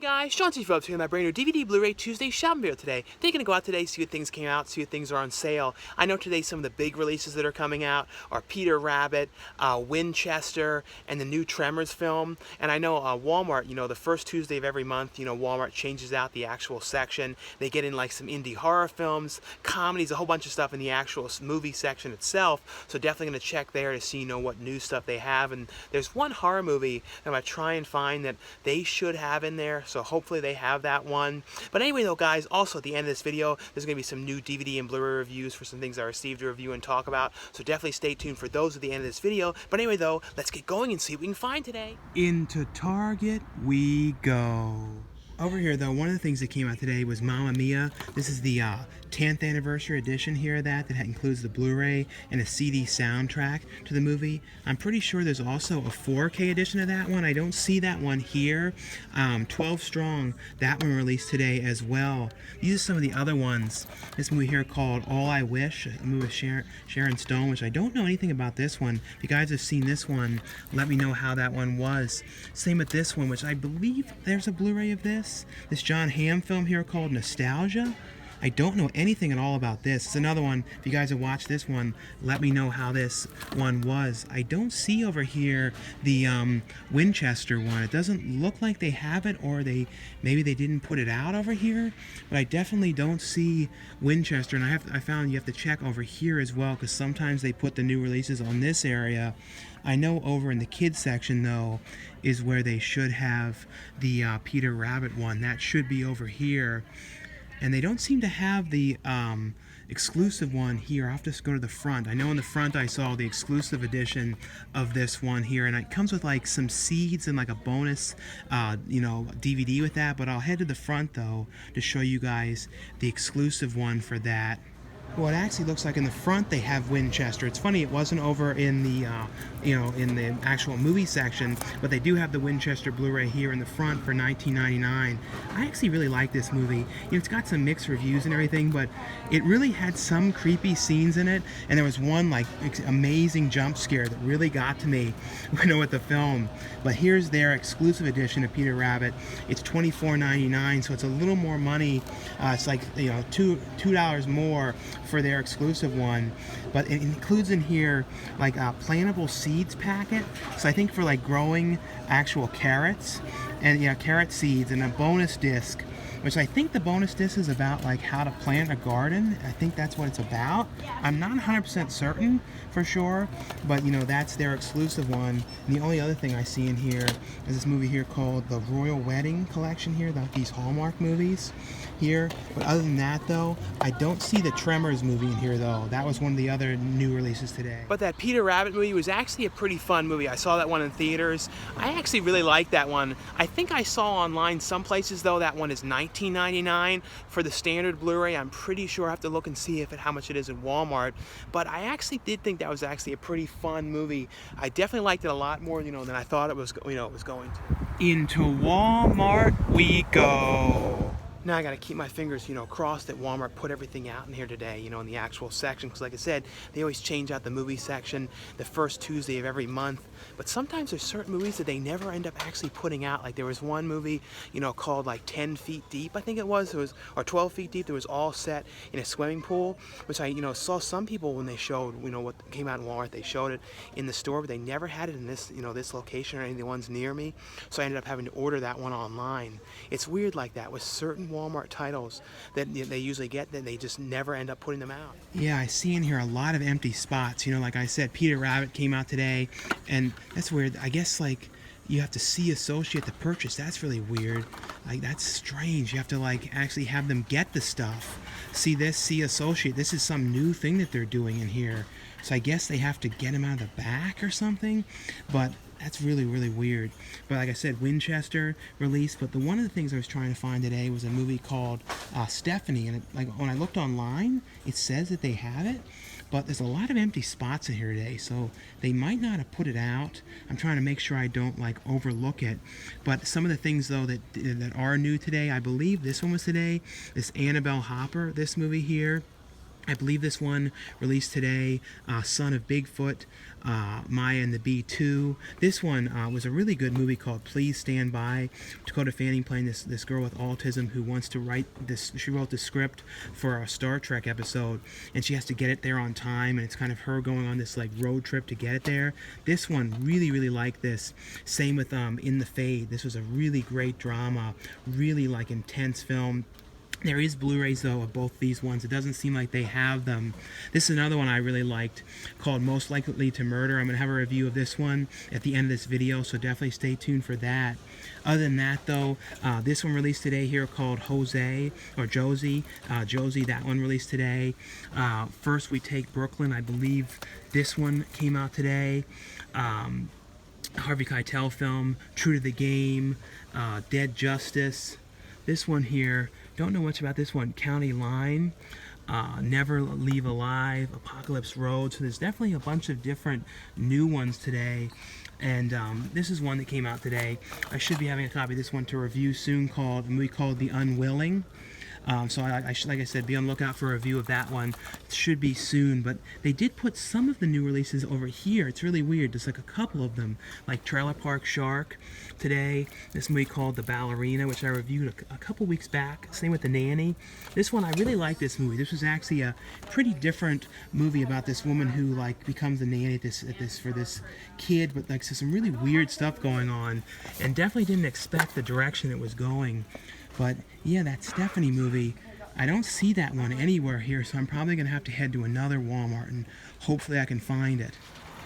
Guys, Chauncey Phillips here with my brand new DVD Blu-ray Tuesday shopping video today. Thinking to go out today, see what things came out, see what things are on sale. I know today some of the big releases that are coming out are Peter Rabbit, Winchester, and the new Tremors film. And I know Walmart, the first Tuesday of every month, Walmart changes out the actual section. They get in like some indie horror films, comedies, a whole bunch of stuff in the actual movie section itself. So definitely going to check there to see, what new stuff they have. And there's one horror movie that I'm going to try and find that they should have in there. So hopefully they have that one. But anyway though guys, also at the end of this video, there's going to be some new DVD and Blu-ray reviews for some things I received to review and talk about. So definitely stay tuned for those at the end of this video. But anyway though, let's get going and see what we can find today. Into Target we go. Over here though, one of the things that came out today was Mamma Mia. This is the 10th anniversary edition here of that includes the Blu-ray and a CD soundtrack to the movie. I'm pretty sure there's also a 4K edition of that one. I don't see that one here. 12 strong, that one released today as well. These are some of the other ones. This movie here called All I Wish, a movie with Sharon Stone, which I don't know anything about this one. If you guys have seen this one, let me know how that one was. Same with this one, which I believe there's a Blu-ray of this John Hamm film here called Nostalgia. I don't know anything at all about this. It's another one. If you guys have watched this one, let me know how this one was. I don't see over here the Winchester one. It doesn't look like they have it, or maybe they didn't put it out over here. But I definitely don't see Winchester, and I found you have to check over here as well, because sometimes they put the new releases on this area. I know over in the kids section though is where they should have the Peter Rabbit one. That should be over here. And they don't seem to have the exclusive one here. I'll have to go to the front. I know in the front I saw the exclusive edition of this one here, and it comes with like some seeds and like a bonus DVD with that. But I'll head to the front though to show you guys the exclusive one for that. Well, it actually looks like in the front they have Winchester. It's funny, it wasn't over in the, in the actual movie section, but they do have the Winchester Blu-ray here in the front for $19.99. I actually really like this movie. It's got some mixed reviews and everything, but it really had some creepy scenes in it, and there was one like amazing jump scare that really got to me, with the film. But here's their exclusive edition of Peter Rabbit. It's $24.99, so it's a little more money. It's like $2 more for their exclusive one, but it includes in here like a plantable seeds packet. So I think for like growing actual carrots and carrot seeds, and a bonus disc, which I think the bonus disc is about like how to plant a garden. I think that's what it's about. I'm not 100% certain for sure, but that's their exclusive one. And the only other thing I see in here is this movie here called the Royal Wedding Collection here, these Hallmark movies here. But other than that though, I don't see the Tremors movie in here though. That was one of the other new releases today. But that Peter Rabbit movie was actually a pretty fun movie. I saw that one in theaters. I actually really liked that one. I think I saw online some places though that one is $19.99 for the standard Blu-ray. I'm pretty sure I have to look and see how much it is at Walmart. But I actually did think that was actually a pretty fun movie. I definitely liked it a lot more, than I thought it was, it was going to. Into Walmart we go. Now I gotta keep my fingers, crossed that Walmart put everything out in here today, in the actual section. Because like I said, they always change out the movie section the first Tuesday of every month. But sometimes there's certain movies that they never end up actually putting out. Like there was one movie, called like 10 Feet Deep, I think it was, or 12 Feet Deep. That was all set in a swimming pool, which I, saw some people when they showed, what came out in Walmart, they showed it in the store, but they never had it in this, this location or any of the ones near me. So I ended up having to order that one online. It's weird like that with certain Walmart titles that they usually get, that they just never end up putting them out. Yeah, I see in here a lot of empty spots. Like I said, Peter Rabbit came out today, and that's weird. I guess like you have to see associate the purchase. That's really weird. Like that's strange. You have to like actually have them get the stuff. See this, see associate. This is some new thing that they're doing in here. So I guess they have to get them out of the back or something. But that's really, really weird. But like I said, Winchester released. But one of the things I was trying to find today was a movie called Stephanie. And when I looked online, it says that they have it. But there's a lot of empty spots in here today, so they might not have put it out. I'm trying to make sure I don't like overlook it. But some of the things though that are new today, I believe this one was today. This Annabelle Hopper, this movie here. I believe this one released today, Son of Bigfoot, Maya and the Bee 2. This one was a really good movie called Please Stand By. Dakota Fanning playing this girl with autism who wants to write this. She wrote the script for a Star Trek episode, and she has to get it there on time, and it's kind of her going on this like road trip to get it there. This one, really liked this. Same with In the Fade. This was a really great drama, really like intense film. There is Blu-rays, though, of both these ones. It doesn't seem like they have them. This is another one I really liked called Most Likely to Murder. I'm going to have a review of this one at the end of this video, so definitely stay tuned for that. Other than that, though, this one released today here called Josie. Josie, that one released today. First We Take Brooklyn. I believe this one came out today. Harvey Keitel film, True to the Game, Dead Justice. This one here, don't know much about this one. County Line, Never Leave Alive, Apocalypse Road. So there's definitely a bunch of different new ones today. And this is one that came out today. I should be having a copy of this one to review soon, a movie called The Unwilling. So I should, like I said, be on the lookout for a review of that one. It should be soon, but they did put some of the new releases over here. It's really weird. There's like a couple of them, like Trailer Park Shark today. This movie called The Ballerina, which I reviewed a couple weeks back. Same with The Nanny. This one, I really like this movie. This was actually a pretty different movie about this woman who like becomes the nanny for this kid, but like so some really weird stuff going on, and definitely didn't expect the direction it was going. But yeah, that Stephanie movie, I don't see that one anywhere here, so I'm probably going to have to head to another Walmart and hopefully I can find it.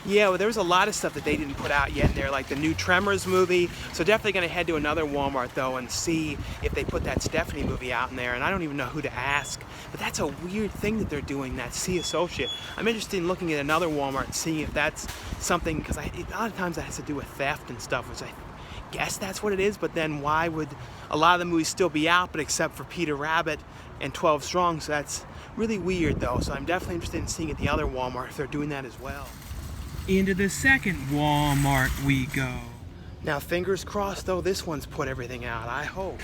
Yeah, well, there was a lot of stuff that they didn't put out yet in there, like the new Tremors movie. So definitely going to head to another Walmart, though, and see if they put that Stephanie movie out in there. And I don't even know who to ask. But that's a weird thing that they're doing, that See Associate. I'm interested in looking at another Walmart and seeing if that's something, because a lot of times that has to do with theft and stuff, which I guess that's what it is. But then why would a lot of the movies still be out, but except for Peter Rabbit and 12 Strong? So that's really weird, though. So I'm definitely interested in seeing at the other Walmart if they're doing that as well. Into the second Walmart we go. Now, fingers crossed, though, this one's put everything out, I hope.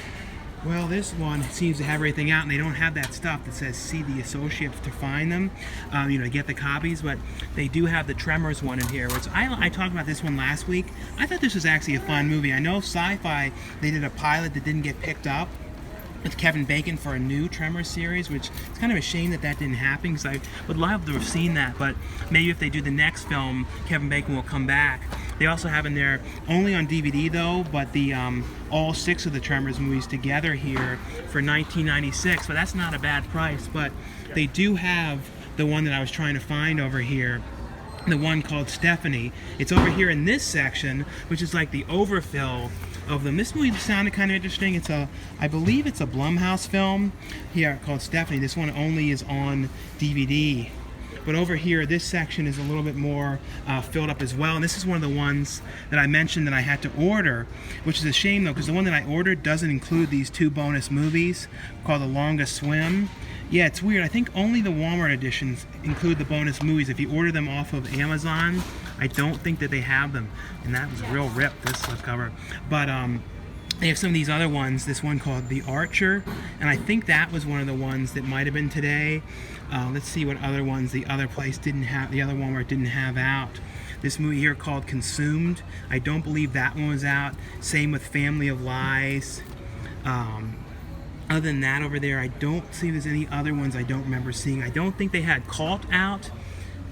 Well, this one seems to have everything out, and they don't have that stuff that says see the associates to find them, to get the copies, but they do have the Tremors one in here, which I talked about this one last week. I thought this was actually a fun movie. I know Sci-Fi, they did a pilot that didn't get picked up with Kevin Bacon for a new Tremors series, which it's kind of a shame that didn't happen, because I would love to have seen that, but maybe if they do the next film, Kevin Bacon will come back. They also have in there, only on DVD though, but the all 6 of the Tremors movies together here for $19.96, but that's not a bad price. But they do have the one that I was trying to find over here, the one called Stephanie. It's over here in this section, which is like the overfill of them. This movie sounded kind of interesting. I believe it's a Blumhouse film here called Stephanie. This one only is on DVD. But over here, this section is a little bit more filled up as well. And this is one of the ones that I mentioned that I had to order, which is a shame though, because the one that I ordered doesn't include these 2 bonus movies called The Longest Swim. Yeah, it's weird. I think only the Walmart editions include the bonus movies. If you order them off of Amazon, I don't think that they have them. And that was real rip, this slipcover. But they have some of these other ones, this one called The Archer, and I think that was one of the ones that might have been today. Let's see what other ones the other place didn't have, the other Walmart didn't have out. This movie here called Consumed, I don't believe that one was out. Same with Family of Lies. Other than that over there, I don't see there's any other ones I don't remember seeing. I don't think they had Caught out,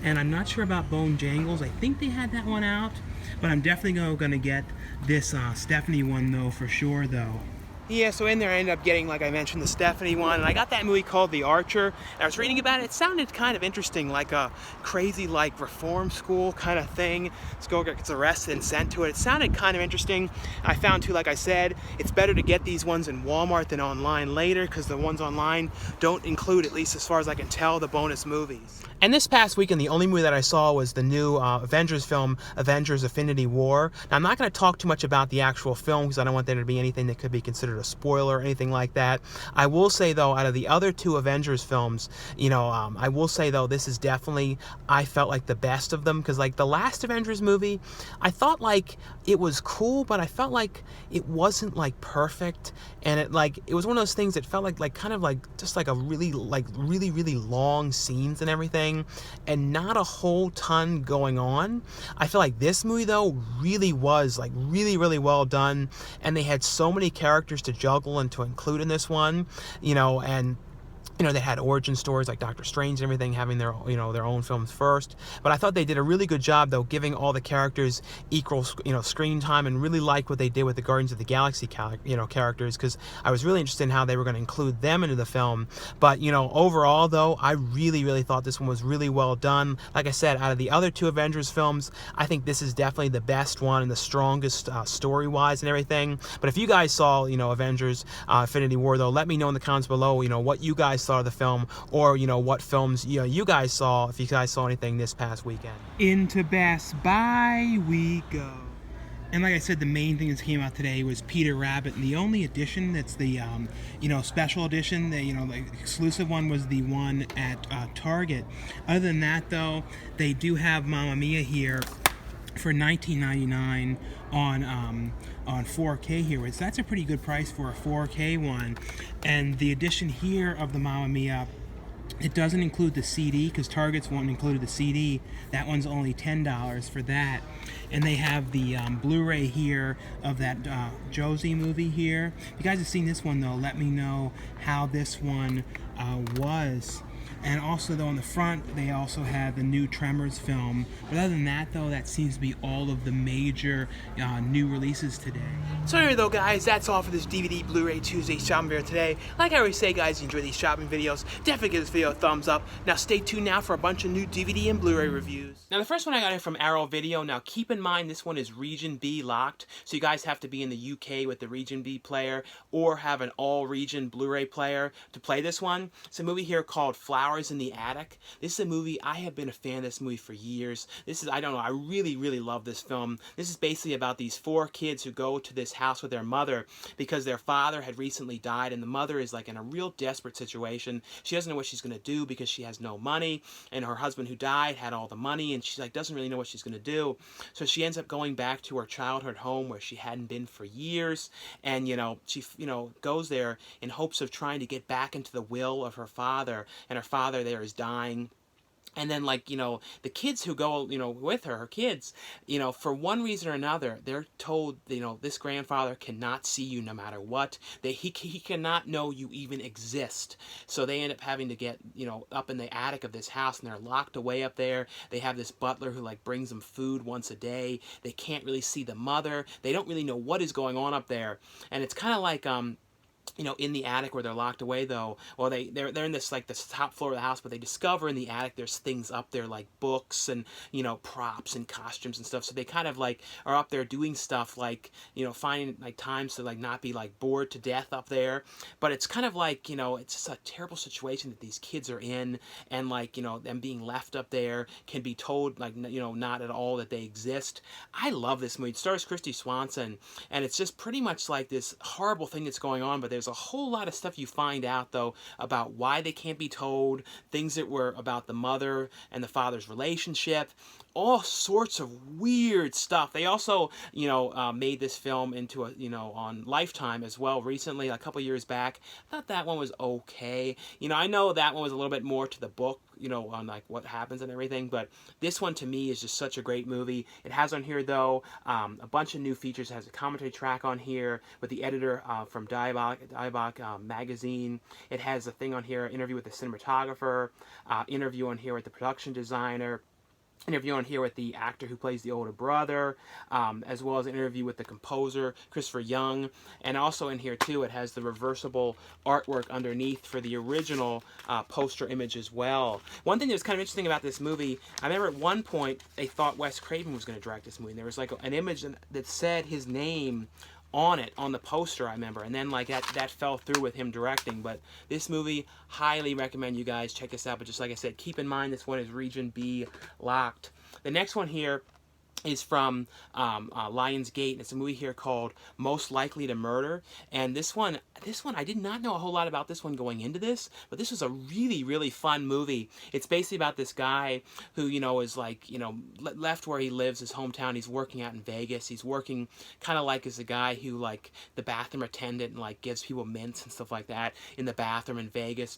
and I'm not sure about Bone Jangles. I think they had that one out, but I'm definitely going to get this Stephanie one though, for sure though. Yeah, so in there I ended up getting, like I mentioned, the Stephanie one, and I got that movie called The Archer, and I was reading about it. It sounded kind of interesting, like a crazy, like, reform school kind of thing. This girl gets arrested and sent to it. It sounded kind of interesting. I found, too, like I said, it's better to get these ones in Walmart than online later, because the ones online don't include, at least as far as I can tell, the bonus movies. And this past weekend, the only movie that I saw was the new Avengers film, Avengers Infinity War. Now, I'm not going to talk too much about the actual film, because I don't want there to be anything that could be considered a a spoiler or anything like that. I will say, though, out of the other two Avengers films, I will say, though, this is definitely, I felt like the best of them, because, like, the last Avengers movie, I thought, like, it was cool, but I felt like it wasn't, like, perfect, and it was one of those things that felt like kind of like just like a really long scenes and everything, and not a whole ton going on. I feel like this movie, though, really was like really well done, and they had so many characters to juggle and to include in this one, and they had origin stories like Doctor Strange and everything having their own films first. But I thought they did a really good job, though, giving all the characters equal screen time, and really liked what they did with the Guardians of the Galaxy characters, because I was really interested in how they were going to include them into the film. But overall, though, I really thought this one was really well done. Like I said, out of the other two Avengers films, I think this is definitely the best one and the strongest story-wise and everything. But if you guys saw Avengers Infinity War, though, let me know in the comments below what you guys saw of the film, or what films you guys saw, if you guys saw anything this past weekend. Into Best Buy we go. And like I said, the main thing that came out today was Peter Rabbit, and the only edition that's the special edition, the exclusive one, was the one at Target. Other than that, though, they do have Mamma Mia here for $19.99 on 4K here, which that's a pretty good price for a 4K one. And the edition here of the Mamma Mia, it doesn't include the CD, because Target's won't include the CD. That one's only $10 for that. And they have the Blu-ray here of that Josie movie here. If you guys have seen this one, though, let me know how this one was. And also, though, on the front, they also have the new Tremors film. But other than that, though, that seems to be all of the major new releases today. So anyway, though, guys, that's all for this DVD Blu-ray Tuesday shopping video today. Like I always say, guys, you enjoy these shopping videos, definitely give this video a thumbs up. Now, stay tuned now for a bunch of new DVD and Blu-ray reviews. Now, the first one I got here from Arrow Video. Now, keep in mind, this one is Region B locked, so you guys have to be in the UK with the Region B player, or have an all-region Blu-ray player to play this one. It's a movie here called Flowers in the Attic. This is a movie, I have been a fan of this movie for years. This is, I don't know, I really love this film. This is basically about these 4 kids who go to this house with their mother because their father had recently died, and the mother is like in a real desperate situation. She doesn't know what she's going to do because she has no money, and her husband who died had all the money, and she's like doesn't really know what she's going to do. So she ends up going back to her childhood home where she hadn't been for years, and she goes there in hopes of trying to get back into the will of her father, and her father there is dying. And then, the kids who go, with her kids, for one reason or another, they're told, this grandfather cannot see you no matter what. He cannot know you even exist. So they end up having to get, up in the attic of this house, and they're locked away up there. They have this butler who, brings them food once a day. They can't really see the mother. They don't really know what is going on up there. And it's kind of like, in the attic where they're locked away, though, well, they're in this this top floor of the house, but they discover in the attic there's things up there like books and props and costumes and stuff. So they kind of are up there doing stuff finding times to not be bored to death up there. But it's kind of it's just a terrible situation that these kids are in, and them being left up there can be told not at all that they exist. I love this movie. It stars Kristy Swanson, and it's just pretty much this horrible thing that's going on, but there's a whole lot of stuff you find out, though, about why they can't be told, things that were about the mother and the father's relationship, all sorts of weird stuff. They also, made this film into a, on Lifetime as well recently, a couple years back. I thought that one was okay. I know that one was a little bit more to the book, on what happens and everything, but this one to me is just such a great movie. It has on here, though, a bunch of new features. It has a commentary track on here with the editor from Diebach magazine. It has a thing on here, interview with the cinematographer, interview on here with the production designer, interview on here with the actor who plays the older brother, as well as an interview with the composer, Christopher Young. And also in here, too, it has the reversible artwork underneath for the original poster image as well. One thing that was kind of interesting about this movie, I remember at one point they thought Wes Craven was going to direct this movie. And there was an image that said his name on it, on the poster, I remember, and then that fell through with him directing. But this movie, highly recommend you guys check this out. But just like I said, keep in mind this one is Region B locked. The next one here is from Lionsgate, and it's a movie here called Most Likely to Murder. And this one, I did not know a whole lot about this one going into this, but this was a really, really fun movie. It's basically about this guy who, is like, left where he lives, his hometown. He's working out in Vegas. He's working kind of like as a guy who, like, the bathroom attendant and, like, gives people mints and stuff like that in the bathroom in Vegas.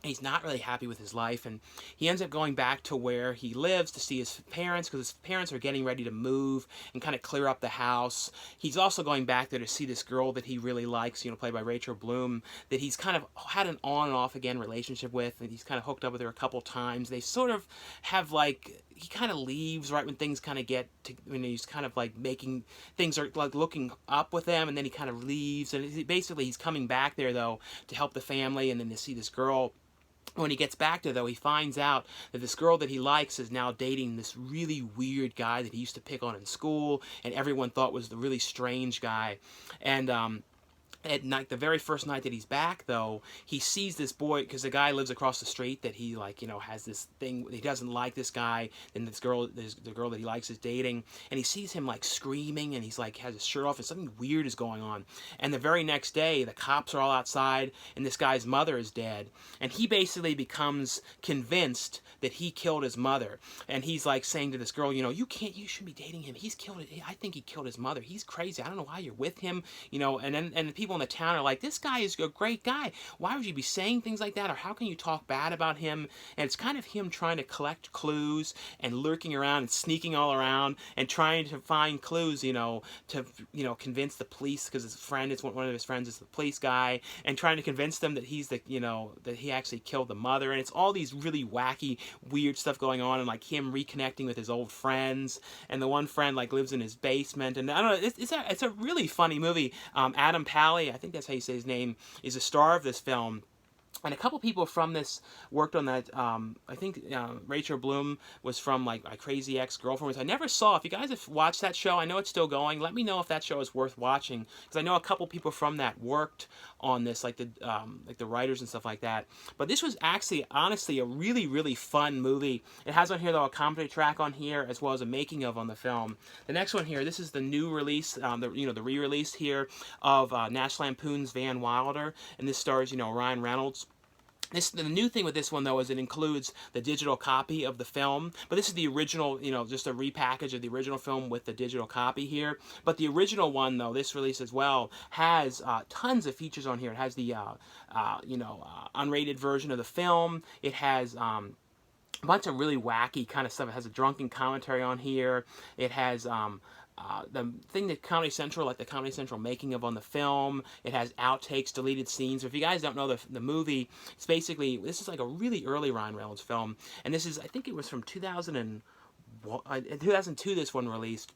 He's not really happy with his life, and he ends up going back to where he lives to see his parents, because his parents are getting ready to move and kind of clear up the house. He's also going back there to see this girl that he really likes, played by Rachel Bloom, that he's kind of had an on and off again relationship with, and he's kind of hooked up with her a couple times. They sort of have, like, he kind of leaves right when things kind of get to, he's kind of like making things are like looking up with them, and then he kind of leaves, and basically he's coming back there though to help the family, and then to see this girl. When he gets back there, though, he finds out that this girl that he likes is now dating this really weird guy that he used to pick on in school, and everyone thought was the really strange guy. And at night, the very first night that he's back, though, he sees this boy, because the guy lives across the street that he, like, has this thing, he doesn't like this guy, and the girl that he likes is dating, and he sees him, like, screaming, and he's, like, has his shirt off, and something weird is going on. And the very next day, the cops are all outside, and this guy's mother is dead, and he basically becomes convinced that he killed his mother, and he's, like, saying to this girl, you shouldn't be dating him, I think he killed his mother, he's crazy, I don't know why you're with him, and the people in the town are like, this guy is a great guy. Why would you be saying things like that? Or how can you talk bad about him? And it's kind of him trying to collect clues and lurking around and sneaking all around and trying to find clues, to convince the police, because his friend is one of his friends is the police guy, and trying to convince them that he's the, that he actually killed the mother. And it's all these really wacky, weird stuff going on, and like him reconnecting with his old friends. And the one friend like lives in his basement. And I don't know, it's a really funny movie. Adam Pally, I think that's how you say his name, is a star of this film. And a couple people from this worked on that. I think Rachel Bloom was from like My Crazy Ex-Girlfriend, which I never saw. If you guys have watched that show, I know it's still going. Let me know if that show is worth watching, because I know a couple people from that worked on this, like the writers and stuff like that. But this was actually, honestly, a really, really fun movie. It has on here though a commentary track on here, as well as a making of on the film. The next one here, this is the new release, the re-release here of National Lampoon's Van Wilder, and this stars Ryan Reynolds. The new thing with this one, though, is it includes the digital copy of the film. But this is the original, just a repackage of the original film with the digital copy here. But the original one, though, this release as well, has tons of features on here. It has the, unrated version of the film. It has a bunch of really wacky kind of stuff. It has a drunken commentary on here. It has the thing that Comedy Central, like the Comedy Central making of on the film. It has outtakes, deleted scenes. So if you guys don't know the movie, it's basically, this is like a really early Ryan Reynolds film. And this is, I think it was from 2002 this one released.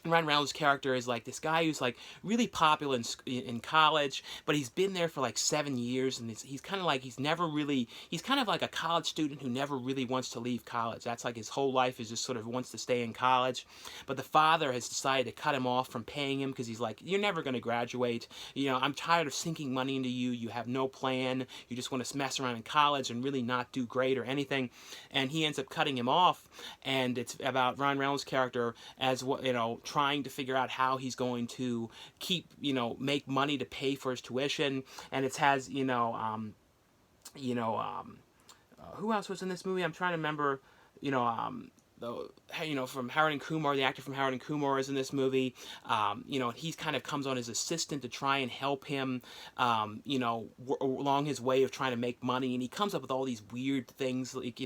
And Ryan Reynolds' character is like this guy who's like really popular in college, but he's been there for like 7 years, and he's kind of like, he's kind of like a college student who never really wants to leave college. That's like his whole life is just sort of wants to stay in college. But the father has decided to cut him off from paying him, because he's like, you're never going to graduate. I'm tired of sinking money into you. You have no plan. You just want to mess around in college and really not do great or anything. And he ends up cutting him off, and it's about Ryan Reynolds' character as what, trying to figure out how he's going to keep, make money to pay for his tuition. And it has, who else was in this movie? I'm trying to remember, from Harold and Kumar, the actor from Harold and Kumar is in this movie. He kind of comes on as assistant to try and help him, along his way of trying to make money. And he comes up with all these weird things, like,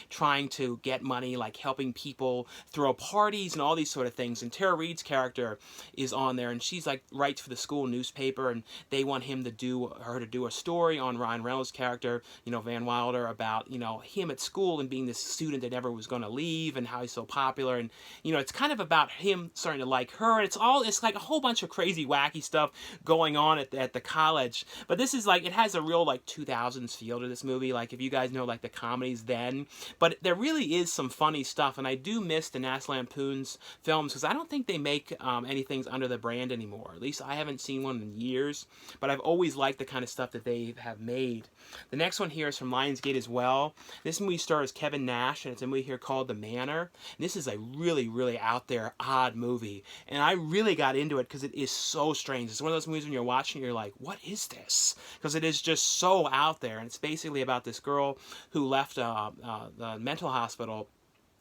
trying to get money, like helping people throw parties and all these sort of things. And Tara Reid's character is on there, and she's like writes for the school newspaper, and they want her to do a story on Ryan Reynolds' character, Van Wilder, about, him at school and being this student that never was going to leave, and how he's so popular. And it's kind of about him starting to like her, and it's like a whole bunch of crazy wacky stuff going on at the college. But this is like, it has a real like 2000s feel to this movie, like if you guys know like the comedies then. But there really is some funny stuff, and I do miss the National Lampoon's films, because I don't think they make anything under the brand anymore. At least I haven't seen one in years, but I've always liked the kind of stuff that they have made. The next one here is from Lionsgate as well. This movie stars Kevin Nash, and it's a movie here called The Manor. manor. And this is a really, really out there, odd movie. And I really got into it because it is so strange. It's one of those movies when you're watching, you're like, what is this? Because it is just so out there. And it's basically about this girl who left the mental hospital.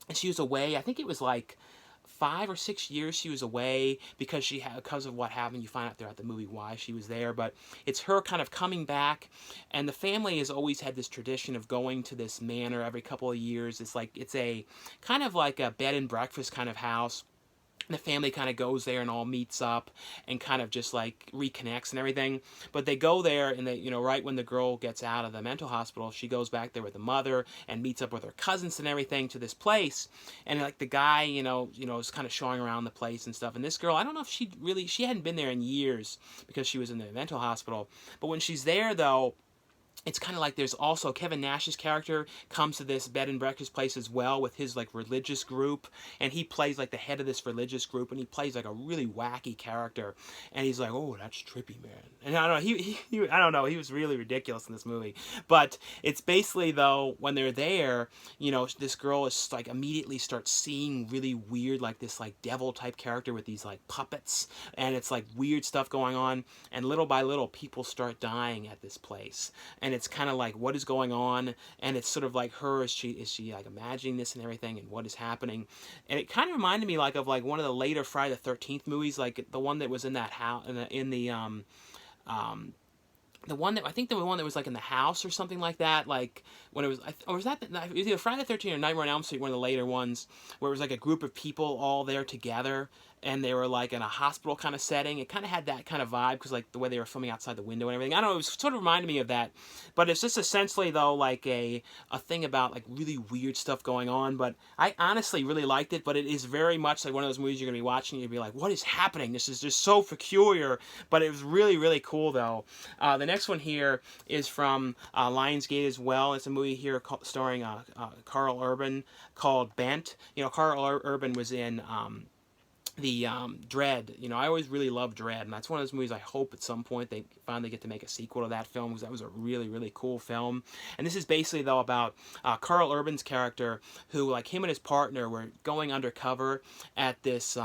And she was away, I think it was like 5 or 6 years she was away because because of what happened. You find out throughout the movie why she was there, but it's her kind of coming back, and the family has always had this tradition of going to this manor every couple of years. It's a kind of like a bed and breakfast kind of house. The family kind of goes there and all meets up and kind of just like reconnects and everything. But they go there and they, right when the girl gets out of the mental hospital, she goes back there with the mother and meets up with her cousins and everything to this place. And like the guy, is kind of showing around the place and stuff. And this girl, I don't know if she hadn't been there in years because she was in the mental hospital. But when she's there though, it's kind of like there's also Kevin Nash's character comes to this bed and breakfast place as well with his like religious group, and he plays like the head of this religious group, and he plays like a really wacky character, and he's like, oh, that's trippy, man. And I don't know, I don't know, he was really ridiculous in this movie. But it's basically though when they're there, this girl is like immediately starts seeing really weird like this like devil type character with these like puppets, and it's like weird stuff going on, and little by little people start dying at this place. And it's kind of like what is going on, and it's sort of like her, is she like imagining this and everything, and what is happening. And it kind of reminded me like of like one of the later Friday the 13th movies, like the one that was in that house the one that I think the one that was like in the house or something like that, like when it was, or was that it was either Friday the 13th or Nightmare on Elm Street, one of the later ones, where it was like a group of people all there together, and they were like in a hospital kind of setting. It kind of had that kind of vibe because like the way they were filming outside the window and everything. I don't know, it was sort of reminded me of that. But it's just essentially though like a thing about like really weird stuff going on. But I honestly really liked it. But it is very much like one of those movies you're gonna be watching and you'll be like, what is happening? This is just so peculiar. But it was really, really cool though. The next one here is from Lionsgate as well. It's a movie here starring Karl Urban called Bent. Karl Urban was in the Dread. I always really loved Dread, and that's one of those movies I hope at some point they finally get to make a sequel to that film, because that was a really, really cool film. And this is basically though about Karl Urban's character, who like him and his partner were going undercover at this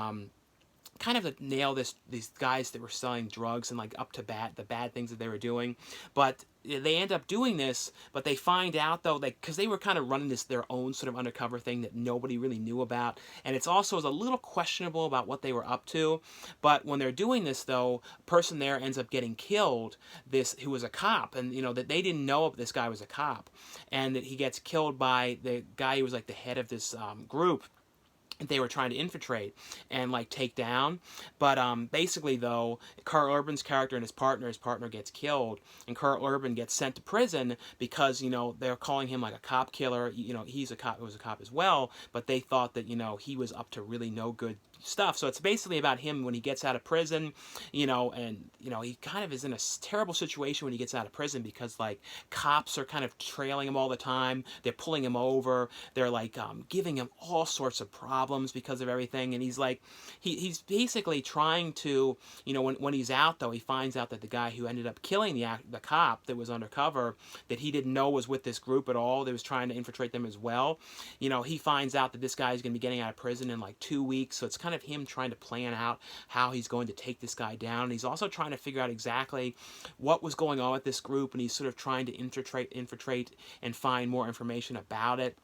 kind of to nail these guys that were selling drugs and like up to the bad things that they were doing. But they end up doing this, but they find out though, because they were kind of running their own sort of undercover thing that nobody really knew about, and it's also a little questionable about what they were up to. But when they're doing this though, a person there ends up getting killed, who was a cop, and that they didn't know this guy was a cop, and that he gets killed by the guy who was like the head of this group they were trying to infiltrate and like take down. But basically though, Karl Urban's character and his partner gets killed, and Karl Urban gets sent to prison because they're calling him like a cop killer. He's a cop, was a cop as well, but they thought that he was up to really no good stuff. So it's basically about him when he gets out of prison, and he kind of is in a terrible situation when he gets out of prison, because like cops are kind of trailing him all the time. They're pulling him over. They're like giving him all sorts of problems because of everything. And he's like, he's basically trying to, when he's out though, he finds out that the guy who ended up killing the cop that was undercover, that he didn't know was with this group at all, that was trying to infiltrate them as well. He finds out that this guy is going to be getting out of prison in like 2 weeks. So it's kind of him trying to plan out how he's going to take this guy down. And he's also trying to figure out exactly what was going on with this group, and he's sort of trying to infiltrate and find more information about it.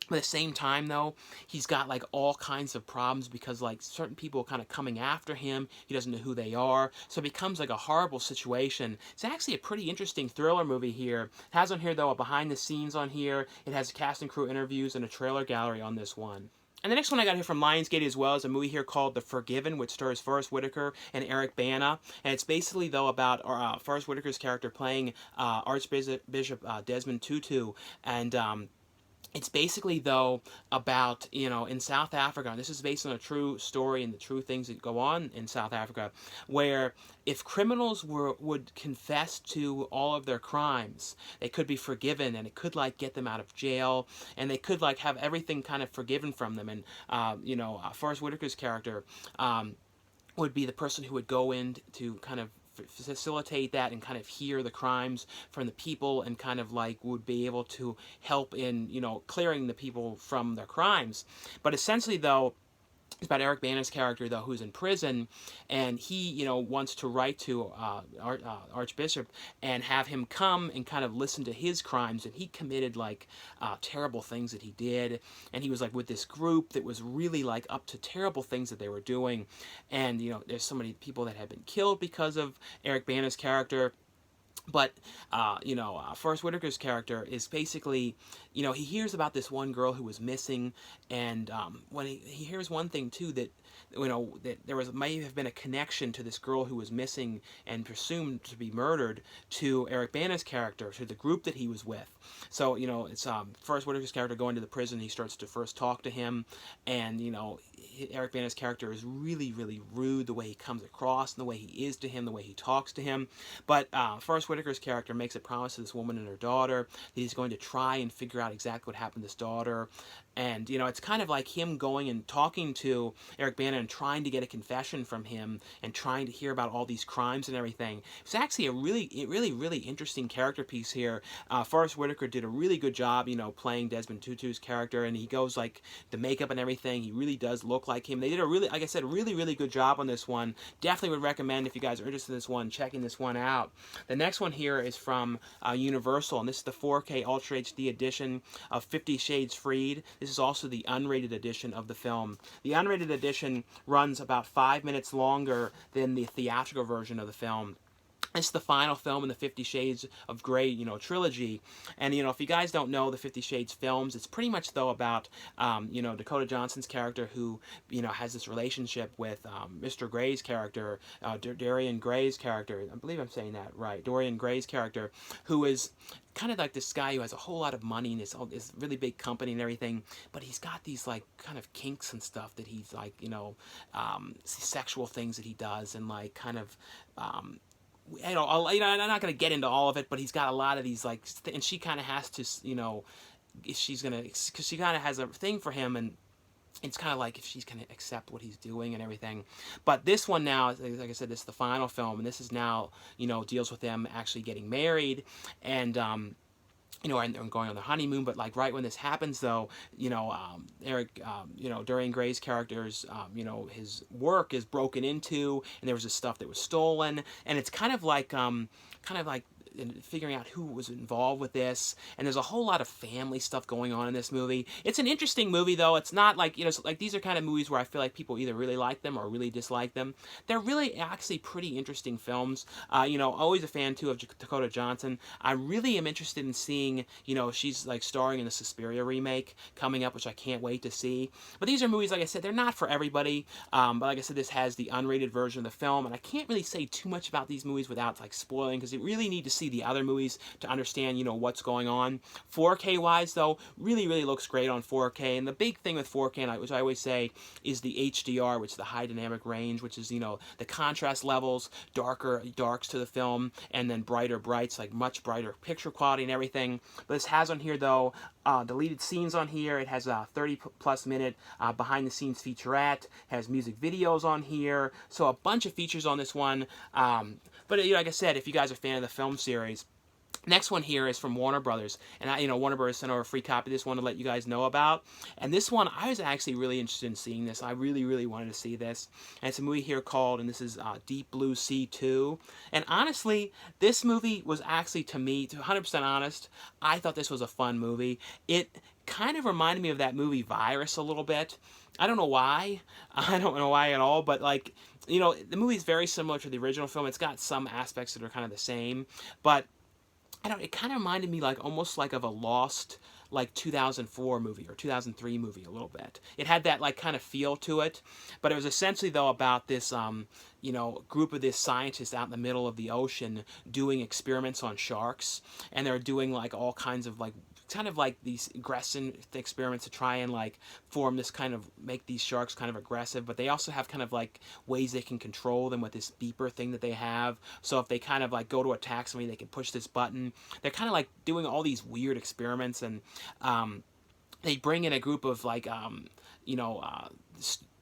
But at the same time though, he's got like all kinds of problems because like certain people are kind of coming after him. He doesn't know who they are. So it becomes like a horrible situation. It's actually a pretty interesting thriller movie here. It has on here though a behind the scenes on here. It has cast and crew interviews and a trailer gallery on this one. And the next one I got here from Lionsgate as well is a movie here called The Forgiven, which stars Forrest Whitaker and Eric Bana. And it's basically, though, about Forrest Whitaker's character playing Archbishop Desmond Tutu. And it's basically, though, about, in South Africa, and this is based on a true story and the true things that go on in South Africa, where if criminals would confess to all of their crimes, they could be forgiven, and it could, like, get them out of jail, and they could, like, have everything kind of forgiven from them. And, Forrest Whitaker's character would be the person who would go in to kind of facilitate that and kind of hear the crimes from the people, and kind of like would be able to help in, you know, clearing the people from their crimes. But essentially, though, it's about Eric Bana's character, though, who's in prison, and he, you know, wants to write to Archbishop and have him come and kind of listen to his crimes. And he committed like terrible things that he did, and he was like with this group that was really like up to terrible things that they were doing. And you know, there's so many people that had been killed because of Eric Bana's character. But, you know, Forrest Whitaker's character is basically, you know, he hears about this one girl who was missing, and when he hears one thing, too, that, you know, that there may have been a connection to this girl who was missing and presumed to be murdered to Eric Bana's character, to the group that he was with. So, you know, it's Forrest Whitaker's character going to the prison. He starts to first talk to him, and, you know, Eric Bana's character is really, really rude, the way he comes across, and the way he is to him, the way he talks to him. But Forrest Whitaker's character makes a promise to this woman and her daughter that he's going to try and figure out exactly what happened to this daughter. And, you know, it's kind of like him going and talking to Eric Bana and trying to get a confession from him and trying to hear about all these crimes and everything. It's actually a really interesting character piece here. Forrest Whitaker did a really good job, you know, playing Desmond Tutu's character, and he goes, like, the makeup and everything, he really does look like him. They did a really, like I said, really good job on this one. Definitely would recommend, if you guys are interested in this one, checking this one out. The next one here is from Universal, and this is the 4K Ultra HD edition of 50 Shades Freed. This is also the unrated edition of the film. The unrated edition runs about 5 minutes longer than the theatrical version of the film. This is the final film in the 50 Shades of Grey, you know, trilogy. And, you know, if you guys don't know the 50 Shades films, it's pretty much, though, about, you know, Dakota Johnson's character, who, you know, has this relationship with Mr. Gray's character, Dorian Gray's character. I believe I'm saying that right. Dorian Gray's character, who is kind of like this guy who has a whole lot of money and is really big company and everything, but he's got these like kind of kinks and stuff that he's like, you know, sexual things that he does, and like kind of you know, I'm not going to get into all of it, but he's got a lot of these, like, and she kind of has to, you know, if she's going to, because she kind of has a thing for him, and it's kind of like if she's going to accept what he's doing and everything. But this one now, like I said, this is the final film, and this is now, you know, deals with them actually getting married, and, you know, and going on the honeymoon. But like right when this happens, though, you know, Eric, you know, Dorian Gray's character's, you know, his work is broken into, and there was this stuff that was stolen, and it's kind of like figuring out who was involved with this, and there's a whole lot of family stuff going on in this movie. It's an interesting movie, though. It's not like, you know, like these are kind of movies where I feel like people either really like them or really dislike them. They're really actually pretty interesting films. You know, always a fan too of Dakota Johnson. I really am interested in seeing, you know, she's like starring in the Suspiria remake coming up, which I can't wait to see. But these are movies, like I said, they're not for everybody. But like I said, this has the unrated version of the film, and I can't really say too much about these movies without like spoiling, because you really need to see the other movies to understand, you know, what's going on. 4K wise, though, really looks great on 4K. And the big thing with 4K, which I always say, is the HDR, which is the high dynamic range, which is, you know, the contrast levels, darks to the film, and then brighter brights, like much brighter picture quality and everything. But this has on here, though, deleted scenes on here. It has a 30+ minute behind the scenes featurette. It has music videos on here. So a bunch of features on this one. But you know, like I said, if you guys are a fan of the film series, next one here is from Warner Brothers, and you know, Warner Brothers sent over a free copy of this one to let you guys know about. And this one, I was actually really interested in seeing this. I really wanted to see this. And it's a movie here called, and this is Deep Blue Sea 2. And honestly, this movie was actually, to me, to 100% honest, I thought this was a fun movie. It kind of reminded me of that movie Virus a little bit. I don't know why. I don't know why at all, but like, you know, the movie is very similar to the original film. It's got some aspects that are kind of the same, but it kind of reminded me like almost like of a lost like 2004 movie or 2003 movie a little bit. It had that like kind of feel to it, but it was essentially though about this you know, group of this scientists out in the middle of the ocean doing experiments on sharks, and they're doing like all kinds of like kind of like these aggressive experiments to try and like form this kind of, make these sharks kind of aggressive, but they also have kind of like ways they can control them with this beeper thing that they have. So if they kind of like go to attack somebody, they can push this button. They're kind of like doing all these weird experiments, and they bring in a group of like you know,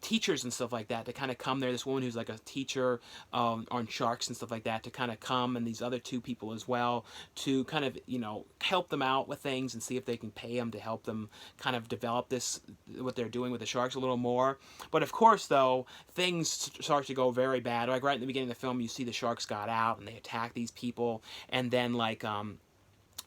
teachers and stuff like that to kind of come there. This woman who's like a teacher on sharks and stuff like that to kind of come, and these other two people as well to kind of, you know, help them out with things and see if they can pay them to help them kind of develop this, what they're doing with the sharks a little more. But of course, though, things start to go very bad. Like right in the beginning of the film, you see the sharks got out and they attack these people, and then like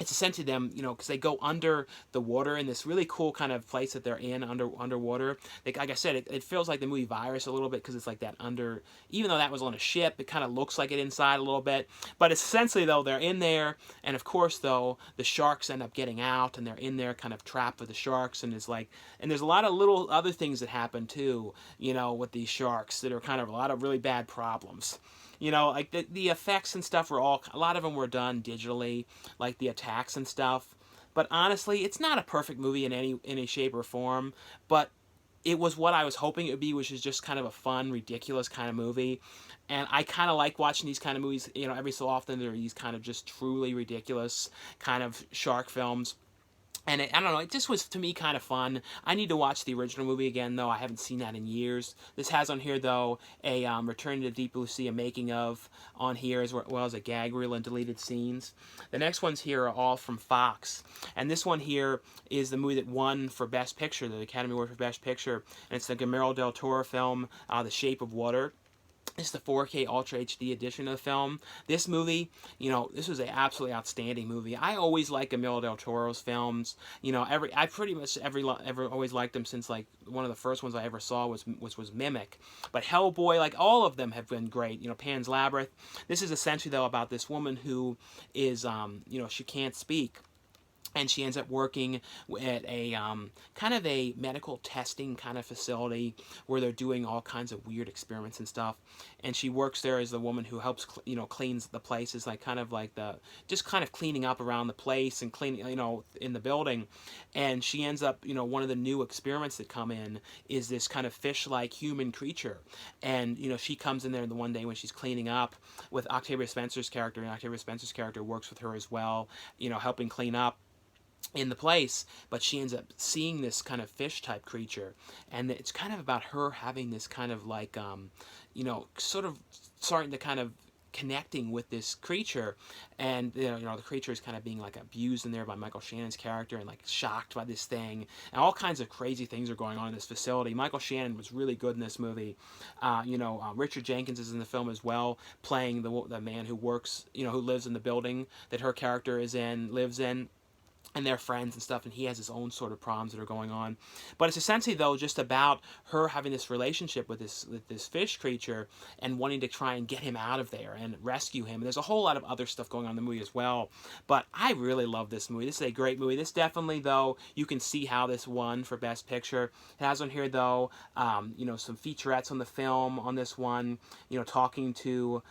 it's essentially them, you know, because they go under the water in this really cool kind of place that they're in underwater. Like I said, it feels like the movie Virus a little bit because it's like that under, even though that was on a ship, it kind of looks like it inside a little bit. But it's essentially, though, they're in there, and of course, though, the sharks end up getting out, and they're in there kind of trapped with the sharks, and it's like, and there's a lot of little other things that happen too, you know, with these sharks that are kind of a lot of really bad problems. You know, like the effects and stuff were all, a lot of them were done digitally, like the attacks and stuff. But honestly, it's not a perfect movie in any shape or form, but it was what I was hoping it would be, which is just kind of a fun, ridiculous kind of movie. And I kind of like watching these kind of movies, you know, every so often there are these kind of just truly ridiculous kind of shark films. And I don't know, it just was, to me, kind of fun. I need to watch the original movie again, though. I haven't seen that in years. This has on here, though, a Return to the Deep Blue Sea, a making of on here, as well as a gag reel and deleted scenes. The next ones here are all from Fox. And this one here is the movie that won for Best Picture, the Academy Award for Best Picture. And it's the Guillermo del Toro film, The Shape of Water. It's the 4K Ultra HD edition of the film. This movie, you know, this was an absolutely outstanding movie. I always like Guillermo del Toro's films. You know, I pretty much always liked them since, like, one of the first ones I ever saw was Mimic. But Hellboy, like, all of them have been great. You know, Pan's Labyrinth. This is essentially, though, about this woman who is, you know, she can't speak. And she ends up working at a kind of a medical testing kind of facility where they're doing all kinds of weird experiments and stuff. And she works there as the woman who helps, you know, cleans the places, like kind of like just kind of cleaning up around the place and cleaning, you know, in the building. And she ends up, you know, one of the new experiments that come in is this kind of fish-like human creature. And, you know, she comes in there the one day when she's cleaning up with Octavia Spencer's character, and Octavia Spencer's character works with her as well, you know, helping clean up in the place, but she ends up seeing this kind of fish type creature, and it's kind of about her having this kind of like you know, sort of starting to kind of connecting with this creature, and you know the creature is kind of being like abused in there by Michael Shannon's character, and like shocked by this thing, and all kinds of crazy things are going on in this facility. Michael Shannon was really good in this movie. You know, Richard Jenkins is in the film as well, playing the man who works, you know, who lives in the building that her character lives in. And they're friends and stuff, and he has his own sort of problems that are going on. But it's essentially, though, just about her having this relationship with this fish creature and wanting to try and get him out of there and rescue him. And there's a whole lot of other stuff going on in the movie as well. But I really love this movie. This is a great movie. This definitely, though, you can see how this won for Best Picture. It has on here, though, you know, some featurettes on the film on this one, you know, talking to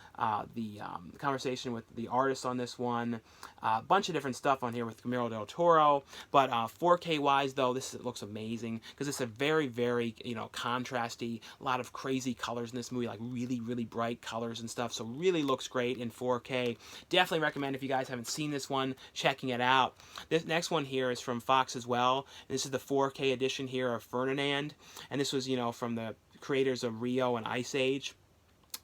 the conversation with the artist on this one. A bunch of different stuff on here with Guillermo del Toro, but 4K wise, though, this looks amazing because it's a very, very, you know, contrasty, a lot of crazy colors in this movie, like really, really bright colors and stuff. So really looks great in 4K. Definitely recommend, if you guys haven't seen this one, checking it out. This next one here is from Fox as well. This is the 4K edition here of Ferdinand, and this was, you know, from the creators of Rio and Ice Age.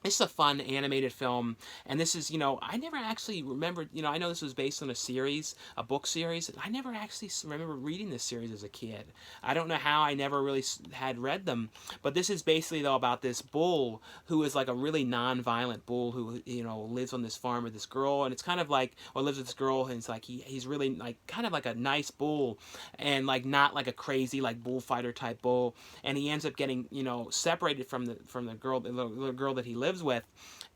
It's a fun animated film, and this is, you know, I never actually remembered, you know, I know this was based on a series, a book series. I never actually remember reading this series as a kid. I don't know how I never really had read them, but this is basically, though, about this bull who is like a really non-violent bull who, you know, lives on this farm with this girl, and it's kind of like, or lives with this girl, and it's like he's really like kind of like a nice bull, and like not like a crazy like bullfighter type bull, and he ends up getting, you know, separated from the girl, the little girl that he lives with,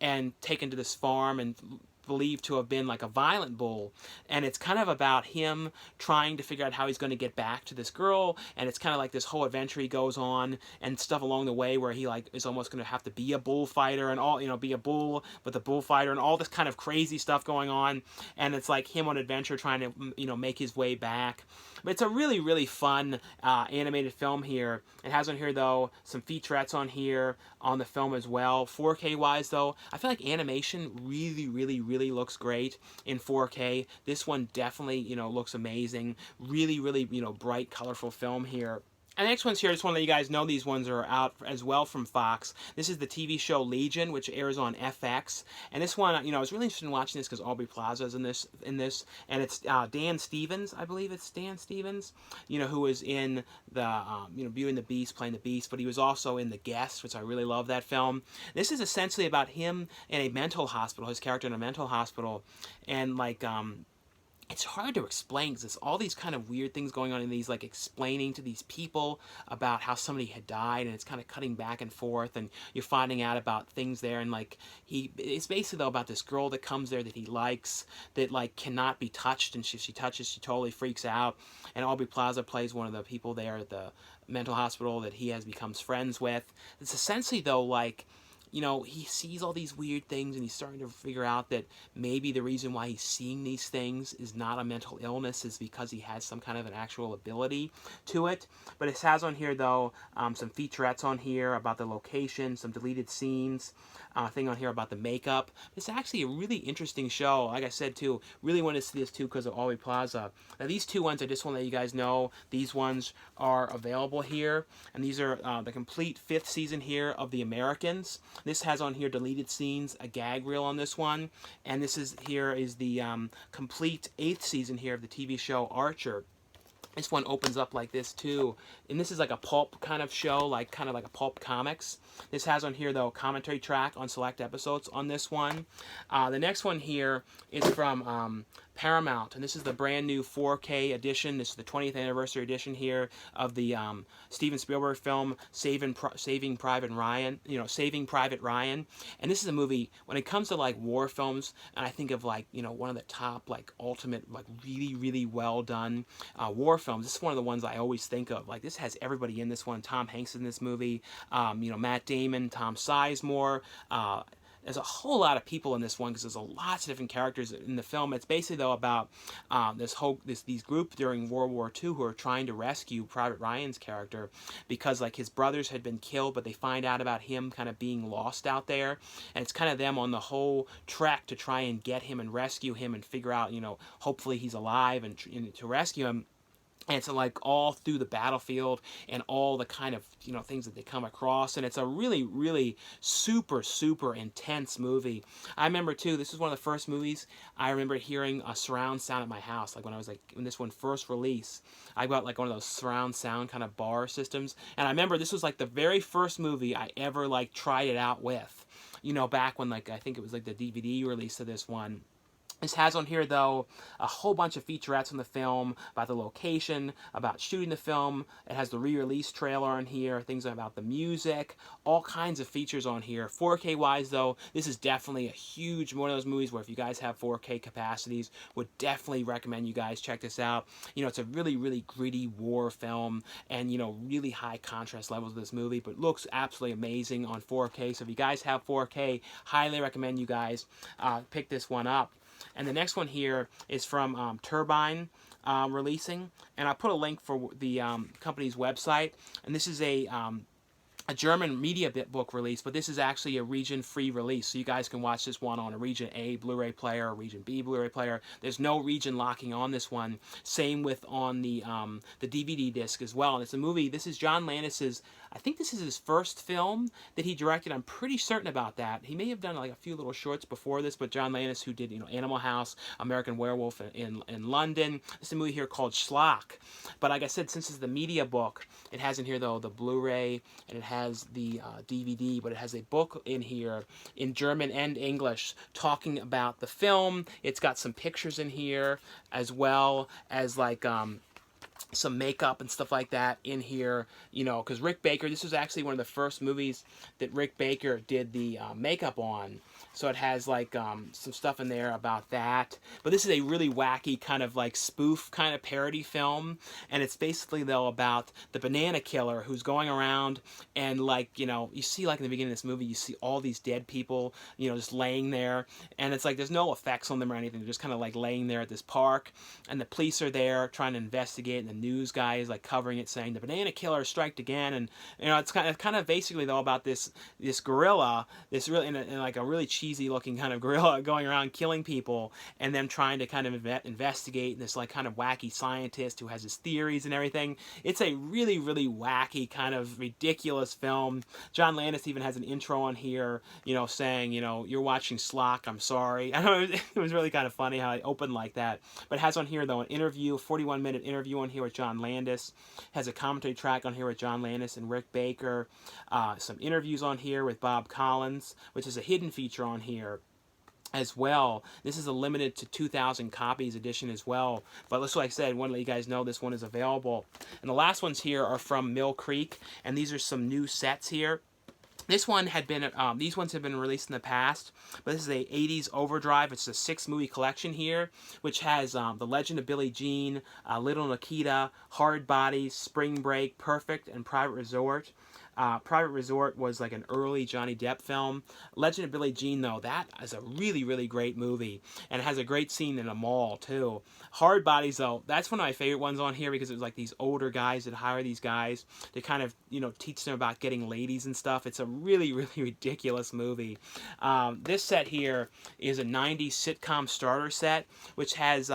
and taken to this farm and believed to have been like a violent bull. And it's kind of about him trying to figure out how he's going to get back to this girl, and it's kind of like this whole adventure he goes on and stuff along the way where he like is almost going to have to be a bullfighter and all, you know, be a bull with a bullfighter and all this kind of crazy stuff going on. And it's like him on adventure trying to, you know, make his way back. But it's a really, really fun animated film here. It has on here, though, some featurettes on here on the film as well. 4K wise, though, I feel like animation really, really, really looks great in 4K. This one definitely, you know, looks amazing. Really, really, you know, bright, colorful film here. And the next one's here, I just want to let you guys know these ones are out as well from Fox. This is the TV show Legion, which airs on FX. And this one, I was really interested in watching this because Aubrey Plaza's in this, and it's Dan Stevens, I believe it's Dan Stevens, who was in the, Beauty and the Beast, playing the Beast, but he was also in The Guest, which I really love that film. This is essentially about him in a mental hospital, his character in a mental hospital, and it's hard to explain because there's all these kind of weird things going on in these, like explaining to these people about how somebody had died, and it's kind of cutting back and forth, and you're finding out about things there, and it's basically though about this girl that comes there that he likes that cannot be touched, and if she touches, she totally freaks out, and Aubrey Plaza plays one of the people there at the mental hospital that he becomes friends with. It's essentially though he sees all these weird things, and he's starting to figure out that maybe the reason why he's seeing these things is not a mental illness, is because he has some kind of an actual ability to it. But it has on here, though, some featurettes on here about the location, some deleted scenes, thing on here about the makeup. It's actually a really interesting show. Like I said, too, really wanted to see this, too, because of Aubrey Plaza. Now, these two ones, I just want to let you guys know, these ones are available here, and these are the complete 5th season here of The Americans. This has on here deleted scenes, a gag reel on this one, and this is the complete 8th season here of the TV show Archer. This one opens up like this too, and this is like a pulp kind of show, kind of like a pulp comics. This has on here though a commentary track on select episodes on this one. The next one here is from Paramount, and this is the brand new 4K edition. This is the 20th anniversary edition here of the Steven Spielberg film Saving Private Ryan. Saving Private Ryan. And this is a movie, when it comes to war films, and I think of one of the top ultimate really really well done war films. This is one of the ones I always think of. This has everybody in this one. Tom Hanks in this movie. Matt Damon, Tom Sizemore. There's a whole lot of people in this one because there's lots of different characters in the film. It's basically though about these group during World War II who are trying to rescue Private Ryan's character because his brothers had been killed, but they find out about him kind of being lost out there, and it's kind of them on the whole trek to try and get him and rescue him and figure out hopefully he's alive and to rescue him. And it's all through the battlefield and all the kind of things that they come across, and it's a really really super super intense movie. I remember too, this is one of the first movies I remember hearing a surround sound at my house. When this one first released, I got one of those surround sound kind of bar systems, and I remember this was the very first movie I ever tried it out with. Back when I think it was the DVD release of this one. This has on here, though, a whole bunch of featurettes on the film, about the location, about shooting the film. It has the re-release trailer on here, things about the music, all kinds of features on here. 4K-wise, though, this is definitely a huge one of those movies where if you guys have 4K capacities, would definitely recommend you guys check this out. It's a really, really gritty war film, and, really high contrast levels of this movie, but looks absolutely amazing on 4K. So if you guys have 4K, highly recommend you guys pick this one up. And the next one here is from Turbine Releasing, and I put a link for the company's website. And this is a German media book release, but this is actually a region-free release, so you guys can watch this one on a Region A Blu-ray player or Region B Blu-ray player. There's no region locking on this one. Same with on the DVD disc as well. And it's a movie. This is John Landis's. I think this is his first film that he directed. I'm pretty certain about that. He may have done a few little shorts before this, but John Landis, who did Animal House, American Werewolf in London. This is a movie here called Schlock. But like I said, since it's the media book, it has in here though the Blu-ray, and it has the DVD, but it has a book in here in German and English talking about the film. It's got some pictures in here as well as some makeup and stuff like that in here, because Rick Baker, this was actually one of the first movies that Rick Baker did the makeup on. So it has some stuff in there about that. But this is a really wacky kind of spoof kind of parody film, and it's basically though about the banana killer who's going around and you see in the beginning of this movie, you see all these dead people just laying there, and it's there's no effects on them or anything. They're just kind of laying there at this park, and the police are there trying to investigate, and the news guy is covering it, saying the banana killer striked again. And it's kind of basically though about this gorilla, this really in a really cheap cheesy looking kind of gorilla going around killing people, and them trying to kind of investigate, and this like kind of wacky scientist who has his theories and everything. It's a really, really wacky kind of ridiculous film. John Landis even has an intro on here, you know, saying, you know, you're watching Slock, I'm sorry. I don't know, it was really kind of funny how it opened like that. But it has on here, though, an interview, a 41-minute interview on here with John Landis. Has a commentary track on here with John Landis and Rick Baker. Some interviews on here with Bob Collins, which is a hidden feature on here as well. This is a limited to 2,000 copies edition as well. But let's, like I said, I want to let you guys know this one is available. And the last ones here are from Mill Creek, and these are some new sets here. This one had been, these ones have been released in the past, but this is a 80s overdrive. It's a 6-movie collection here, which has The Legend of Billie Jean, Little Nikita, Hard Bodies, Spring Break, Perfect, and Private Resort. Private Resort was like an early Johnny Depp film. Legend of Billie Jean, though, that is a really, really great movie. And it has a great scene in a mall, too. Hard Bodies, though, that's one of my favorite ones on here because it was like these older guys that hire these guys to kind of, you know, teach them about getting ladies and stuff. It's a really, really ridiculous movie. This set here is a 90s sitcom starter set, which has,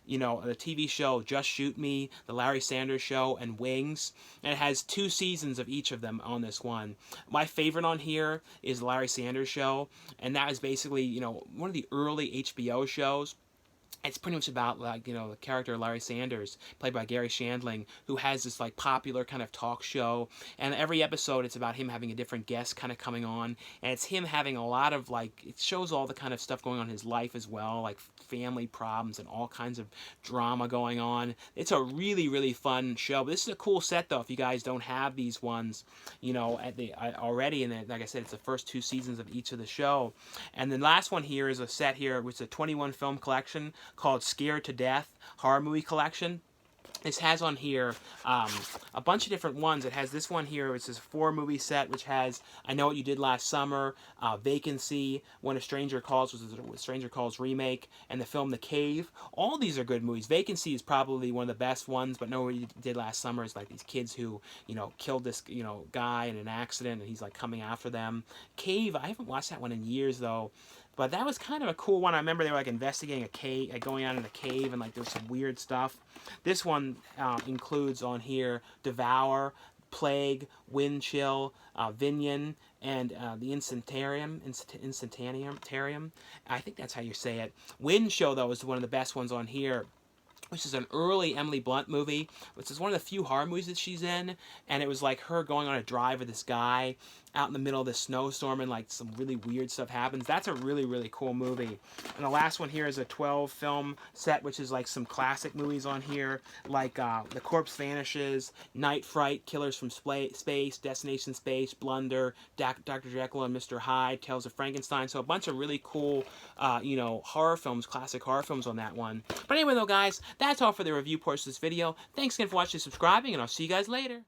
you know, the TV show Just Shoot Me, The Larry Sanders Show, and Wings. And it has 2 seasons of each of them on this one. My favorite on here is The Larry Sanders Show, and that is basically, you know, one of the early HBO shows. It's pretty much about, like, you know, the character Larry Sanders, played by Gary Shandling, who has this, like, popular kind of talk show. And every episode, it's about him having a different guest kind of coming on. And it's him having a lot of, like, it shows all the kind of stuff going on in his life as well, like family problems and all kinds of drama going on. It's a really, really fun show. But this is a cool set, though, if you guys don't have these ones, you know, already. And then, like I said, it's the first 2 seasons of each of the show. And the last one here is a set here, which is a 21 film collection called Scared to Death Horror Movie Collection. This has on here a bunch of different ones. It has this one here, which is a 4-movie set, which has I Know What You Did Last Summer, Vacancy, When a Stranger Calls, which is a Stranger Calls remake, and the film The Cave. All these are good movies. Vacancy is probably one of the best ones, but Know What You Did Last Summer is like these kids who, you know, killed this, you know, guy in an accident, and he's like coming after them. Cave, I haven't watched that one in years, though. But that was kind of a cool one. I remember they were like investigating a cave, like going out in a cave, and like there's some weird stuff. This one includes on here Devour, Plague, Wind Chill, Vinion, and the Instantaneum. I think that's how you say it. Wind Show, though, is one of the best ones on here, which is an early Emily Blunt movie, which is one of the few horror movies that she's in, and it was like her going on a drive with this guy out in the middle of this snowstorm, and like some really weird stuff happens. That's a really, really cool movie. And the last one here is a 12-film set, which is like some classic movies on here, like The Corpse Vanishes, Night Fright, Killers from Space, Destination Space, Blunder, Dr. Jekyll and Mr. Hyde, Tales of Frankenstein. So a bunch of really cool, you know, horror films, classic horror films on that one. But anyway, though, guys, that's all for the review portion of this video. Thanks again for watching and subscribing, and I'll see you guys later.